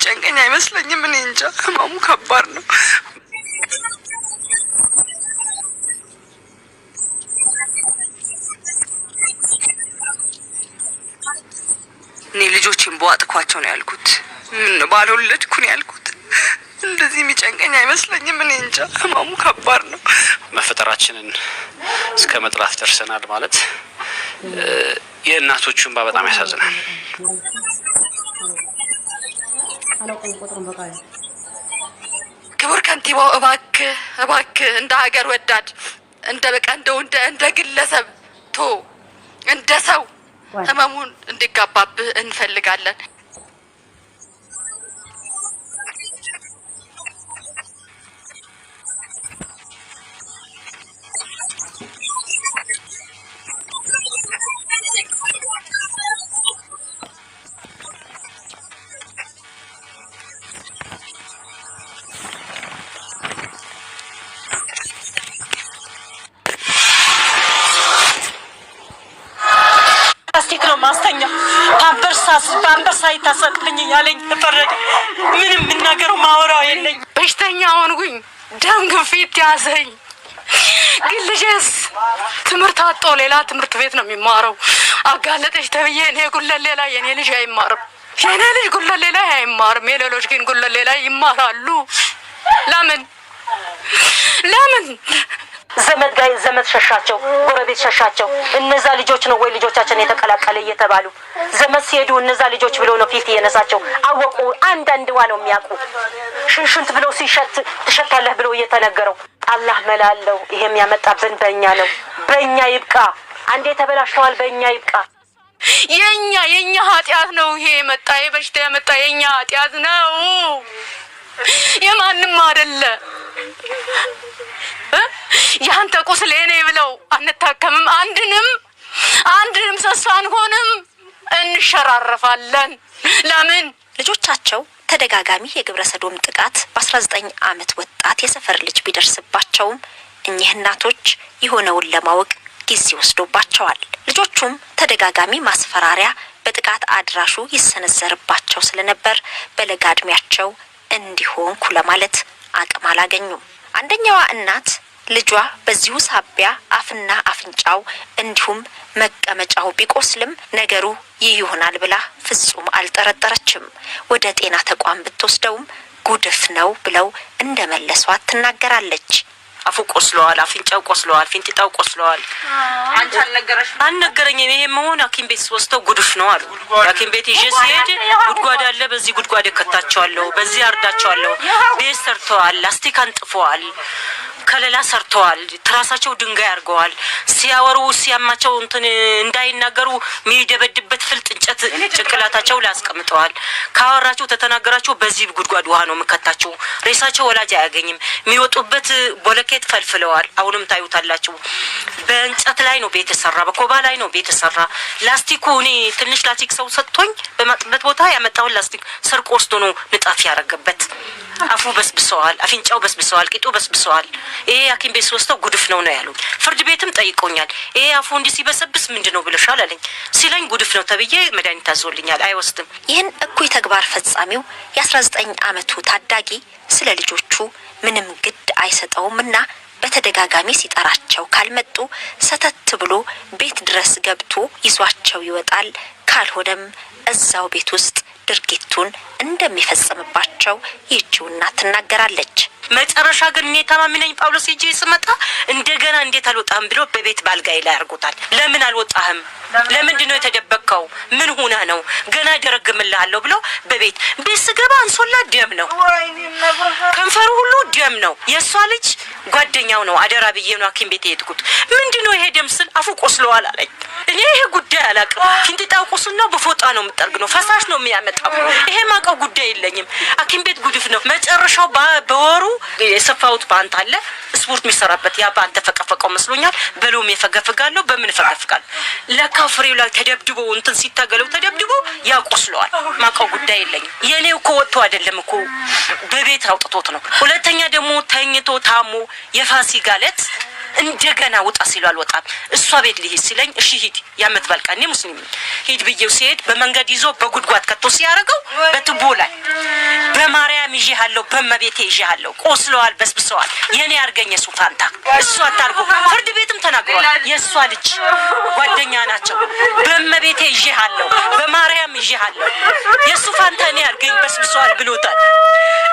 የሚጨንቀኝ አይመስለኝም። እኔ እንጃ ህመሙ ከባድ ነው። እኔ ልጆችን በዋጥኳቸው ነው ያልኩት። ምን ባልወለድኩ ነው ያልኩት። እንደዚህ የሚጨንቀኝ አይመስለኝም። እኔ እንጃ ህመሙ ከባድ ነው። መፈጠራችንን እስከ መጥላት ደርሰናል ማለት የእናቶቹ እንባ በጣም ያሳዝናል። ክቡር ከንቲባው እባክህ እንደ ሀገር ወዳድ እንደ ግለሰብ እንደ ሰው ህመሙን እንዲጋባብህ እንፈልጋለን። ማስተኛ ፓምፐርስ አይታሰጥልኝ ያለኝ ተፈረደ። ምንም የምናገረው ማወራው የለኝ። በሽተኛ ሆንኩኝ፣ ደም ግፊት ያዘኝ። ግን ልጄስ ትምህርት አጥቶ ሌላ ትምህርት ቤት ነው የሚማረው። አጋለጠች ተብዬ እኔ ጉለሌ ላይ የኔ ልጅ አይማርም። የኔ ልጅ ጉለሌ ላይ አይማርም። የሌሎች ግን ጉለሌ ላይ ይማራሉ። ለምን ዘመድ ሸሻቸው፣ ጎረቤት ሸሻቸው። እነዛ ልጆች ነው ወይ ልጆቻችን የተቀላቀለ እየተባሉ ዘመድ ሲሄዱ እነዛ ልጆች ብለው ነው ፊት የነሳቸው። አወቁ አንዳንድዋ ነው የሚያውቁ። ሽንሽንት ብለው ሲሸት ትሸታለህ ብለው እየተነገረው አላህ መላለው። ይሄም ያመጣብን በእኛ ነው። በእኛ ይብቃ። አንዴ ተበላሽተዋል። በእኛ ይብቃ። የኛ ኃጢአት ነው። ይሄ የመጣ በሽታ የመጣ የኛ ኃጢአት ነው። የማንም አይደለ። ያንተ ቁስል የኔ ብለው አንታከምም። አንድንም ሰስ አንሆንም፣ እንሸራረፋለን። ለምን? ልጆቻቸው ተደጋጋሚ የግብረ ሰዶም ጥቃት በ19 ዓመት ወጣት የሰፈር ልጅ ቢደርስባቸውም እኚህ እናቶች የሆነውን ለማወቅ ጊዜ ወስዶባቸዋል። ልጆቹም ተደጋጋሚ ማስፈራሪያ በጥቃት አድራሹ ይሰነዘርባቸው ስለነበር በለጋ ዕድሜያቸው እንዲሆንኩ ለማለት አቅም አላገኙም። አንደኛዋ እናት ልጇ በዚሁ ሳቢያ አፍና አፍንጫው እንዲሁም መቀመጫው ቢቆስልም ነገሩ ይህ ይሆናል ብላ ፍጹም አልጠረጠረችም። ወደ ጤና ተቋም ብትወስደውም ጉድፍ ነው ብለው እንደመለሷት ትናገራለች። አፉ ቆስለዋል፣ አፍንጫው ቆስለዋል፣ ፊንጢጣው ቆስለዋል። አንቺ አልነገረኝም። ይሄ መሆን ሐኪም ቤት ወስደው ጉድፍ ነው አሉ። ሐኪም ቤት ይዤ ሲሄድ ጉድጓድ አለ፣ በዚህ ጉድጓድ ከታቸዋለሁ፣ በዚህ አርዳቸዋለሁ። ቤት ሰርተዋል፣ ላስቲክ አንጥፈዋል፣ ከለላ ሰርተዋል፣ ትራሳቸው ድንጋይ አርገዋል። ሲያወሩ ሲያማቸው እንትን እንዳይናገሩ የሚደበድበት ፍልጥ እንጨት ጭንቅላታቸው ላይ አስቀምጠዋል። ካወራቸው ተተናገራቸው በዚህ ጉድጓድ ውሃ ነው የምከታቸው። ሬሳቸው ወላጅ አያገኝም። የሚወጡበት ቦለኬት ፈልፍለዋል። አሁንም ታዩታላችሁ። በእንጨት ላይ ነው ቤት ተሰራ፣ በኮባ ላይ ነው ቤት ተሰራ። ላስቲኩ እኔ ትንሽ ላስቲክ ሰው ሰጥቶኝ በማጥበት ቦታ ያመጣው ላስቲክ ሰርቆ ወስዶ ነው ንጣፍ ያረገበት። አፉ በስብሰዋል፣ አፍንጫው በስብሰዋል፣ ቂጡ በስብሰዋል። ይሄ ሐኪም ቤት ወስደው ጉድፍ ነው ያሉኝ። ፍርድ ቤትም ጠይቆኛል። ይሄ አፉ እንዲህ ሲበሰብስ ምንድነው ብለሻል አለኝ። ሲለኝ ጉድፍ ነው ተብዬ መድኃኒት ታዞልኛል። አይወስድም። ይህን እኩይ ተግባር ፈጻሚው የ19 ዓመቱ ታዳጊ ስለ ልጆቹ ምንም ግድ አይሰጠውምና በተደጋጋሚ ሲጠራቸው ካልመጡ ሰተት ብሎ ቤት ድረስ ገብቶ ይዟቸው ይወጣል። ካልሆነም እዛው ቤት ውስጥ ድርጊቱን እንደሚፈጽምባቸው ይህችውና ትናገራለች። መጨረሻ ግን እኔ ታማሚ ነኝ ጳውሎስ ሄጄ ስመጣ እንደገና እንዴት አልወጣህም ብሎ በቤት ባልጋይ ላይ አርጎታል። ለምን አልወጣህም? ለምንድን ነው የተደበቅከው? ምን ሆነ ነው? ገና ደረግምልሃለሁ ብሎ በቤት ስገባ አንሶላ ደም ነው፣ ከንፈሩ ሁሉ ደም ነው። የእሷ ልጅ ጓደኛው ነው። አደራ ብዬ ነው ሐኪም ቤት የሄድኩት። ምንድን ነው ይሄ ደም ስል አፉ ቆስለዋል አለኝ። እኔ ይሄ ጉዳይ አላውቅም። ፊንጢጣው ቁስል ነው፣ በፎጣ ነው የምጠርግ ነው፣ ፈሳሽ ነው የሚያመጣው። ይሄ ማውቀው ጉዳይ የለኝም። ሐኪም ቤት ጉድፍ ነው። መጨረሻው በወሩ የሰፋውት ባንት አለ ስፖርት የሚሰራበት ያ ባንተ ፈቀፈቀው መስሎኛል። በሎሚ ፈገፍጋለሁ፣ በምን ፈገፍጋለሁ። ለካ ፍሬው ላይ ተደብድቦ እንትን ሲታገለው ተደብድቦ ያቆስለዋል። ማውቀው ጉዳይ የለኝም። የኔው እኮ ወጥቶ አይደለም እኮ በቤት አውጥቶት ነው። ሁለተኛ ደግሞ ተኝቶ ታሞ የፋሲካ ዕለት እንደገና ውጣ ሲሉ አልወጣም። እሷ ቤት ልሂድ ሲለኝ እሺ ሂድ ያመት ባልቀኔ ሙስሊም ሂድ ብዬው ሲሄድ በመንገድ ይዞ በጉድጓድ ከቶ ሲያረጋው በትቦ ላይ በማርያም ይዤሃለሁ በመቤቴ ይዤሃለሁ ቆስለዋል በስብሰዋል የኔ ያርገኝ እሱ ፋንታ እሱ አታርጉ ፍርድ ቤትም ተናግሯል። የሷ ልጅ ጓደኛ ናቸው። በመቤቴ ይዤሃለሁ በማርያም ይዤሃለሁ የሱ ፋንታ እኔ ያርገኝ በስብሰዋል ብሎታል።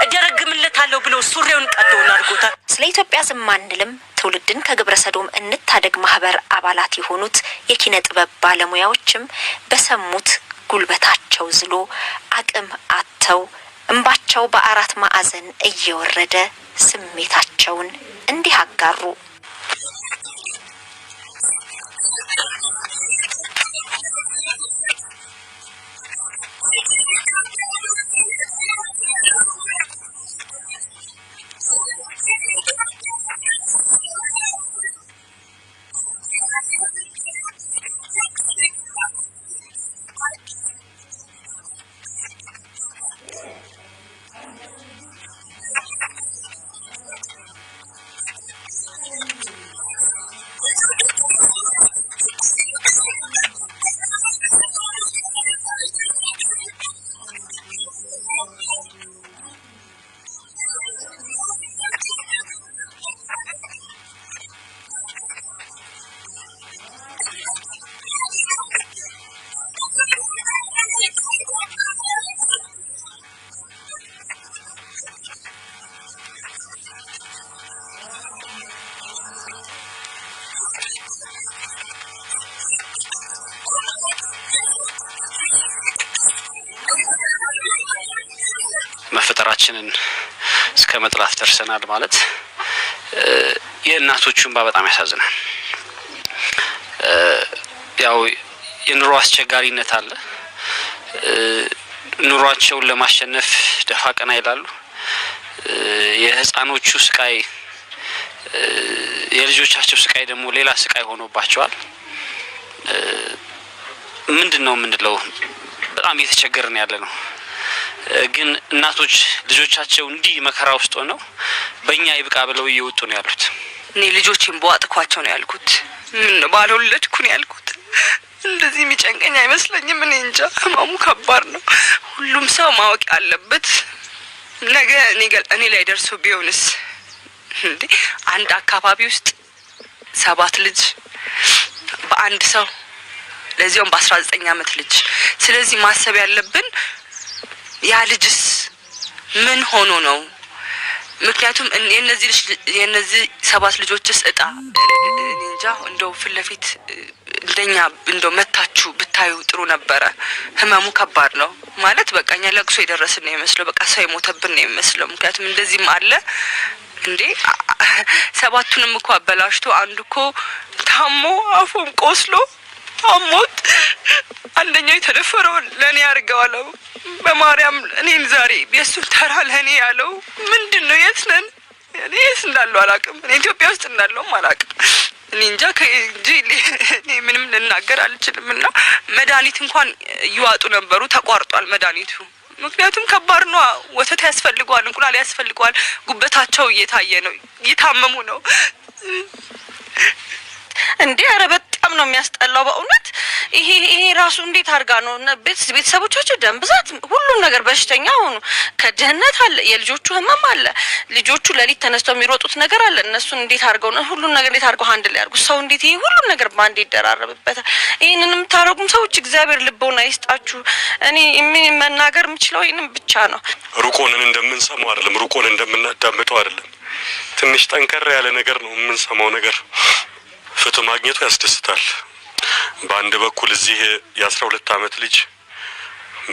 እደረግምለታለሁ ብሎ ሱሪውን ቀዶን አድርጎታል። ስለ ኢትዮጵያ ዝም አንልም ትውልድን ከግብረ ሰዶም እንታደግ ማህበር አባላት የሆኑት የኪነ ጥበብ ባለሙያዎችም በሰሙት ጉልበታቸው ዝሎ አቅም አጥተው እንባቸው በአራት ማዕዘን እየወረደ ስሜታቸውን እንዲህ አጋሩ። መፈጠራችንን እስከ መጥላት ደርሰናል ማለት የእናቶቹን በጣም ያሳዝናል። ያው የኑሮ አስቸጋሪነት አለ። ኑሯቸውን ለማሸነፍ ደፋ ቀና ይላሉ። የህፃኖቹ ስቃይ የልጆቻቸው ስቃይ ደግሞ ሌላ ስቃይ ሆኖባቸዋል። ምንድነው ምንድነው በጣም እየተቸገርን ያለ ነው። ግን እናቶች ልጆቻቸው እንዲህ መከራ ውስጥ ሆነው በእኛ ይብቃ ብለው እየወጡ ነው ያሉት። እኔ ልጆችን በዋጥኳቸው ነው ያልኩት። ምን ባልወለድኩ ነው ያልኩት። እንደዚህ የሚጨንቀኝ አይመስለኝም። እኔ እንጃ ህመሙ ከባድ ነው። ሁሉም ሰው ማወቅ ያለበት ነገ እኔ ላይ ደርሶ ቢሆንስ እንዴ አንድ አካባቢ ውስጥ 7 ልጅ በአንድ ሰው ለዚያም በ19 አመት ልጅ። ስለዚህ ማሰብ ያለብን ያ ልጅስ ምን ሆኖ ነው? ምክንያቱም የነዚህ 7 ልጆችስ እጣ እንጃ እንደው ፍለፊት እንደኛ እንደው መታችሁ ብታዩ ጥሩ ነበረ። ህመሙ ከባድ ነው ማለት በቃኛ ለቅሶ የደረስን ነው የሚመስለው። በቃ ሰው የሞተብን ነው የሚመስለው። ምክንያቱም እንደዚህም አለ እንዴ 7ቱንም እኮ አበላሽቶ አንዱ እኮ ታሞ አፉም ቆስሎ አሞት አንደኛው የተደፈረው ለኔ ያርገዋል በማርያም እኔን ዛሬ የሱን ተራ ለኔ ያለው ምንድነው? የት ነን? እኔስ እንዳለው አላውቅም። እኔ ኢትዮጵያ ውስጥ እንዳለውም አላውቅም። እኔ እንጃ ከእንጂ እኔ ምንም ልናገር አልችልምና መድኃኒት እንኳን ይዋጡ ነበሩ፣ ተቋርጧል መድኃኒቱ። ምክንያቱም ከባድ ነው። ወተት ያስፈልገዋል፣ እንቁላል ያስፈልገዋል። ጉበታቸው እየታየ ነው፣ እየታመሙ ነው እንዴ ኧረ በጣም ነው የሚያስጠላው በእውነት። ይሄ ራሱ እንዴት አርጋ ነው ቤተሰቦቻቸው ደም ብዛት ሁሉም ነገር በሽተኛ ሆኑ። ከድህነት አለ፣ የልጆቹ ህመም አለ፣ ልጆቹ ለሊት ተነስተው የሚሮጡት ነገር አለ። እነሱን እንዴት አርገው ነው ሁሉም ነገር እንዴት አርገው ሃንድል ያርጉ? ሰው እንዴት ይሄ ሁሉም ነገር ባንዴ ይደራረብበታል? ይሄንንም ታረጉም ሰዎች እግዚአብሔር ልቦና ይስጣችሁ። እኔ ምን መናገር የምችለው ይሄንን ብቻ ነው። ሩቆንን እንደምንሰማው አይደለም፣ ሩቆን እንደምናዳምጠው አይደለም። ትንሽ ጠንከር ያለ ነገር ነው የምንሰማው ነገር። ፍትህ ማግኘቱ ያስደስታል። በአንድ በኩል እዚህ የ12 አመት ልጅ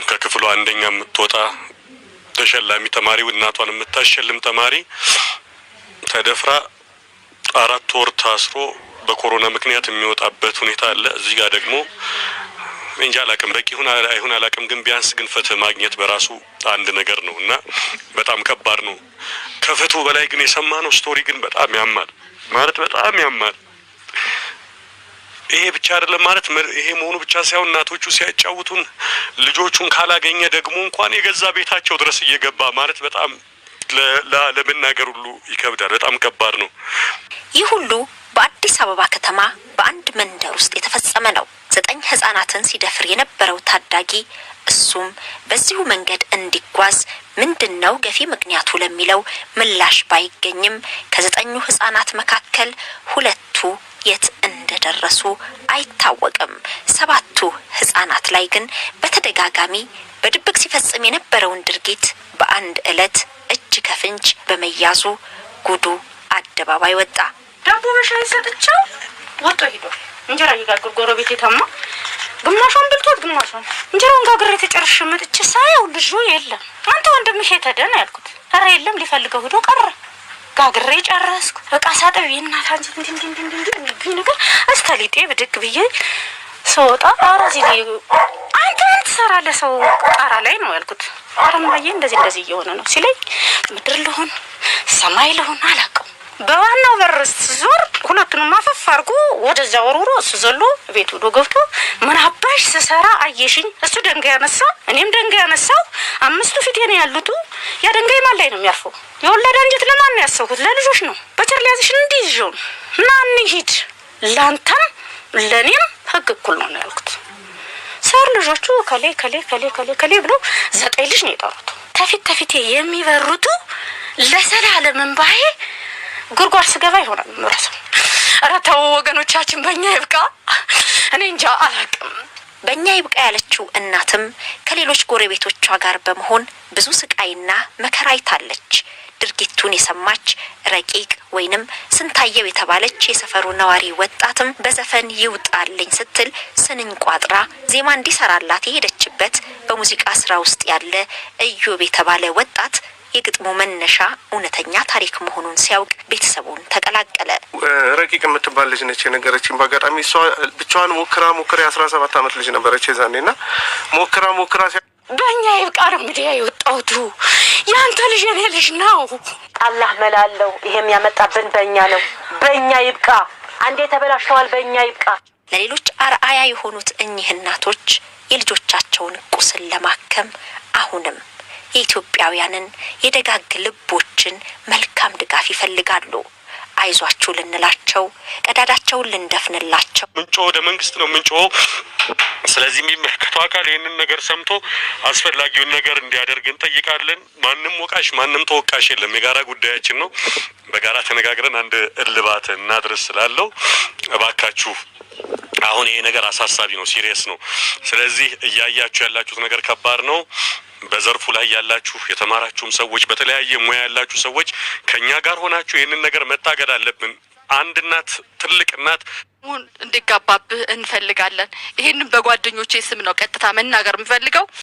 ከክፍሉ አንደኛ የምትወጣ ተሸላሚ ተማሪ እናቷን የምታሸልም ተማሪ ተደፍራ 4 ወር ታስሮ በኮሮና ምክንያት የሚወጣበት ሁኔታ አለ። እዚህ ጋር ደግሞ እንጃ አላቅም በቂ አይሁን አላቅም፣ ግን ቢያንስ ግን ፍትህ ማግኘት በራሱ አንድ ነገር ነው እና በጣም ከባድ ነው። ከፍትሁ በላይ ግን የሰማነው ስቶሪ ግን በጣም ያማል ማለት በጣም ያማል። ይሄ ብቻ አይደለም ማለት ይሄ መሆኑ ብቻ ሳይሆን እናቶቹ ሲያጫውቱን ልጆቹን ካላገኘ ደግሞ እንኳን የገዛ ቤታቸው ድረስ እየገባ ማለት በጣም ለመናገር ሁሉ ይከብዳል። በጣም ከባድ ነው። ይህ ሁሉ በአዲስ አበባ ከተማ በአንድ መንደር ውስጥ የተፈጸመ ነው። 9 ህጻናትን ሲደፍር የነበረው ታዳጊ እሱም በዚሁ መንገድ እንዲጓዝ ምንድነው ገፊ ምክንያቱ ለሚለው ምላሽ ባይገኝም ከ9 ህጻናት መካከል 2ቱ የት እንደደረሱ አይታወቅም። 7ቱ ህጻናት ላይ ግን በተደጋጋሚ በድብቅ ሲፈጽም የነበረውን ድርጊት በአንድ ዕለት እጅ ከፍንጅ በመያዙ ጉዱ አደባባይ ወጣ። ዳቦ በሻይ ሰጥቻው ወጥቶ ሄዷል። እንጀራ ይጋግር ጎረቤት የተማ ግማሹን በልቶት ግማሹን እንጀራውን ጋግሬ ተጨርሼ መጥቼ ሳይው ልጁ የለም። አንተ ወንድምሽ የተደነ ያልኩት ኧረ የለም ሊፈልገው ሄዶ ቀረ። ጋግሬ ጨረስኩ። በቃ ሳጠብ የእናት አንቺ እንዴ ነገር አስተሊጤ ብድግ ብዬ ሰውጣ አራዚ አንተ ምን ትሰራለህ ሰው ጣራ ላይ ነው ያልኩት። አረማዬ እንደዚህ እየሆነ ነው ሲለኝ ምድር ልሆን ሰማይ ልሆን አላውቅም። በዋናው በርስ ዞር ሁለቱንም ማፈፍ አርጎ ወደዛ ወርውሮ እሱ ዘሎ ቤቱ ዶ ገብቶ ምን አባሽ ሰሰራ አየሽኝ። እሱ ደንጋይ ያነሳ እኔም ደንጋይ ያነሳው 5ቱ ፊቴ ነው ያሉት። ያ ደንጋይ ማን ላይ ነው የሚያርፈው? የወለደ እንጀት ለማን ነው ያሰውኩት? ለልጆች ነው። በቸር ሊያዝሽ እንዲይዤው እና እንሂድ ላንተም ለኔም ህግ እኩል ነው ያልኩት። ሰር ልጆቹ ከሌ ብሎ 9 ልጅ ነው የጠሩት። ከፊቴ የሚበሩቱ ለሰላለም እንባዬ ጉርጓር ስገባ ይሆናል ምራሰው። ኧረ ተው ወገኖቻችን በእኛ ይብቃ። እኔ እንጃ አላውቅም። በእኛ ይብቃ ያለችው እናትም ከሌሎች ጎረቤቶቿ ጋር በመሆን ብዙ ስቃይና መከራ አይታለች። ድርጊቱን የሰማች ረቂቅ ወይንም ስንታየው የተባለች የሰፈሩ ነዋሪ ወጣትም በዘፈን ይውጣልኝ ስትል ስንኝ ቋጥራ ዜማ እንዲሰራላት የሄደችበት በሙዚቃ ስራ ውስጥ ያለ እዮብ የተባለ ወጣት የግጥሙ መነሻ እውነተኛ ታሪክ መሆኑን ሲያውቅ ቤተሰቡን ተቀላቀለ። ረቂቅ የምትባል ልጅ ነች የነገረችኝ። በአጋጣሚ እሷ ብቻዋን ሞክራ 17 ዓመት ልጅ ነበረች የዛኔና ሞክራ በእኛ ይብቃ ሚዲያ የወጣውቱ ያንተ ልጅ የኔ ልጅ ነው። አላህ መላለው ይሄም ያመጣብን በእኛ ነው። በእኛ ይብቃ። አንዴ ተበላሽተዋል። በእኛ ይብቃ። ለሌሎች አርአያ የሆኑት እኚህ እናቶች የልጆቻቸውን ቁስል ለማከም አሁንም የኢትዮጵያውያንን የደጋግ ልቦችን መልካም ድጋፍ ይፈልጋሉ። አይዟችሁ ልንላቸው፣ ቀዳዳቸውን ልንደፍንላቸው። ምንጮ ወደ መንግስት ነው ምንጮ። ስለዚህ የሚመለከተው አካል ይህንን ነገር ሰምቶ አስፈላጊውን ነገር እንዲያደርግ እንጠይቃለን። ማንም ወቃሽ ማንም ተወቃሽ የለም። የጋራ ጉዳያችን ነው። በጋራ ተነጋግረን አንድ እልባት እናድርስ ስላለው እባካችሁ አሁን ይሄ ነገር አሳሳቢ ነው፣ ሲሪየስ ነው። ስለዚህ እያያችሁ ያላችሁት ነገር ከባድ ነው። በዘርፉ ላይ ያላችሁ የተማራችሁም ሰዎች በተለያየ ሙያ ያላችሁ ሰዎች ከኛ ጋር ሆናችሁ ይሄንን ነገር መታገድ አለብን። አንድ እናት ትልቅ እናት እንዲጋባብህ እንፈልጋለን። ይሄንን በጓደኞቼ ስም ነው ቀጥታ መናገር የምፈልገው።